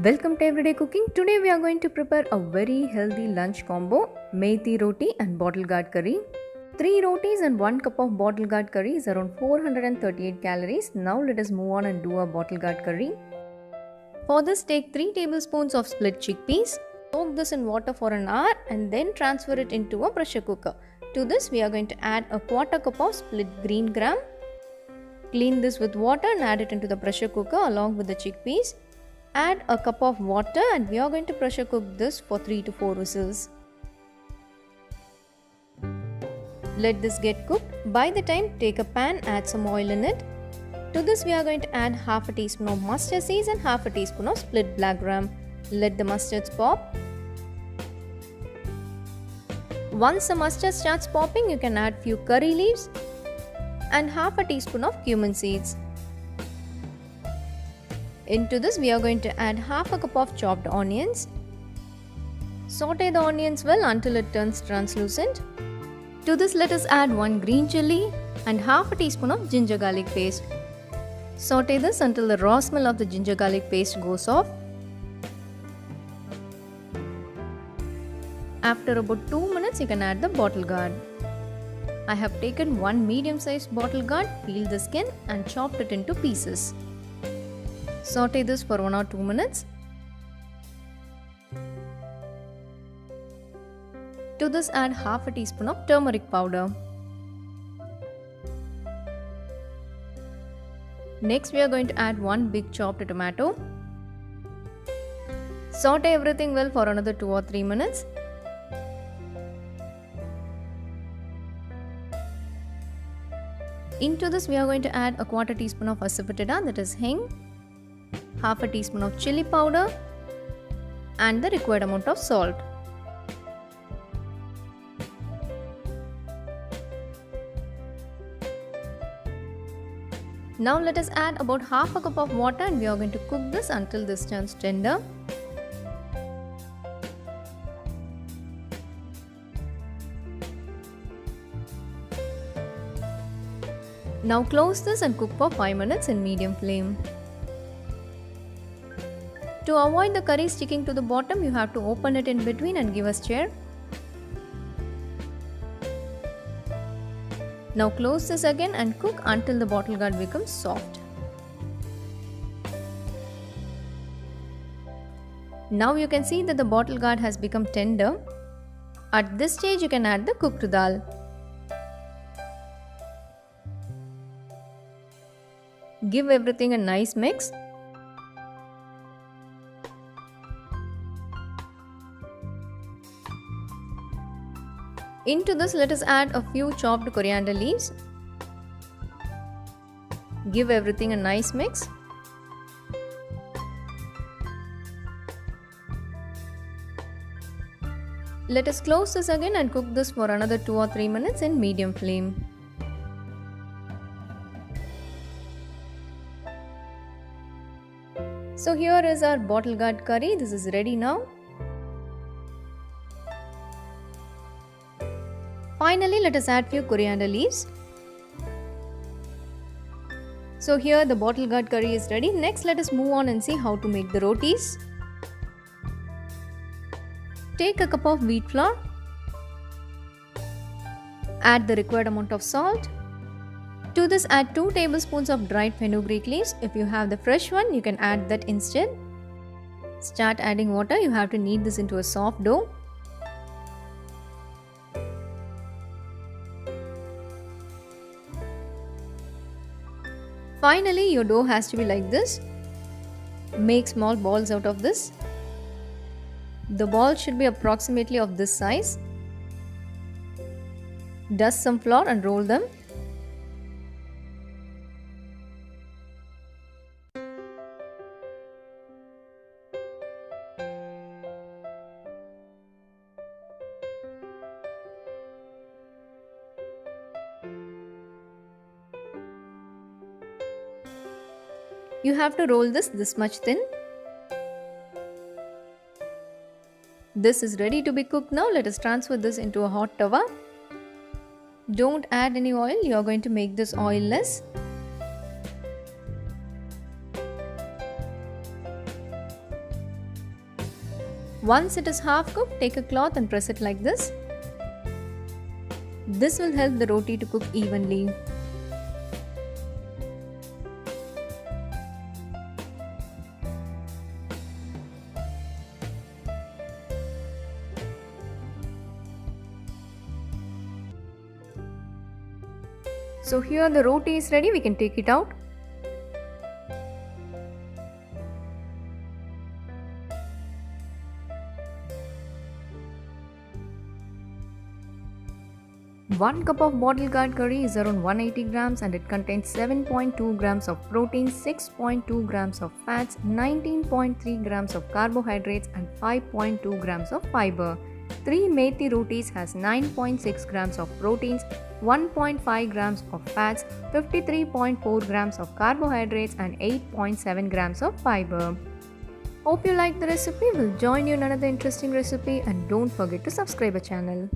Welcome to Everyday Cooking. Today we are going to prepare a very healthy lunch combo, methi roti and bottle gourd curry. 3 rotis and 1 cup of bottle gourd curry is around 438 calories. Now let us move on and do a bottle gourd curry. For this, take 3 tablespoons of split chickpeas. Soak this in water for an hour and then transfer it into a pressure cooker. To this we are going to add a quarter cup of split green gram. Clean this with water and add it into the pressure cooker along with the chickpeas. Add a cup of water and we are going to pressure cook this for 3 to 4 whistles. Let this get cooked. By the time, take a pan, add some oil in it. To this we are going to add half a teaspoon of mustard seeds and half a teaspoon of split black gram. Let the mustards pop. Once the mustard starts popping, you can add few curry leaves and half a teaspoon of cumin seeds. Into this we are going to add half a cup of chopped onions. Saute the onions well until it turns translucent. To this let us add 1 green chilli and half a teaspoon of ginger garlic paste. Saute this until the raw smell of the ginger garlic paste goes off. After about 2 minutes you can add the bottle gourd. I have taken 1 medium sized bottle gourd, peeled the skin and chopped it into pieces. Saute this for 1 or 2 minutes. To this add half a teaspoon of turmeric powder. Next we are going to add 1 big chopped tomato. Saute everything well for another 2 or 3 minutes. Into this we are going to add a quarter teaspoon of asafoetida, that is hing, half a teaspoon of chili powder and the required amount of salt. Now let us add about half a cup of water and we are going to cook this until this turns tender. Now close this and cook for 5 minutes in medium flame. To avoid the curry sticking to the bottom, you have to open it in between and give a stir. Now close this again and cook until the bottle gourd becomes soft. Now you can see that the bottle gourd has become tender. At this stage you can add the cooked dal. Give everything a nice mix. Into this let us add a few chopped coriander leaves. Give everything a nice mix. Let us close this again and cook this for another 2 or 3 minutes in medium flame. So here is our bottle gourd curry. This is ready now. Finally, let us add few coriander leaves. So here the bottle gourd curry is ready. Next let us move on and see how to make the rotis. Take a cup of wheat flour. Add the required amount of salt. To this add 2 tablespoons of dried fenugreek leaves. If you have the fresh one, you can add that instead. Start adding water. You have to knead this into a soft dough. Finally, your dough has to be like this. Make small balls out of this. The balls should be approximately of this size. Dust some flour and roll them. You have to roll this much thin. This is ready to be cooked now. Let us transfer this into a hot tawa. Don't add any oil. You are going to make this oilless. Once it is half cooked, take a cloth and press it like this. This will help the roti to cook evenly. So here the roti is ready, we can take it out. One cup of bottle gourd curry is around 180 grams and it contains 7.2 grams of protein, 6.2 grams of fats, 19.3 grams of carbohydrates and 5.2 grams of fiber. 3 methi rotis has 9.6 grams of proteins, 1.5 grams of fats, 53.4 grams of carbohydrates and 8.7 grams of fiber. Hope you like the recipe. We'll join you in another interesting recipe and don't forget to subscribe our channel.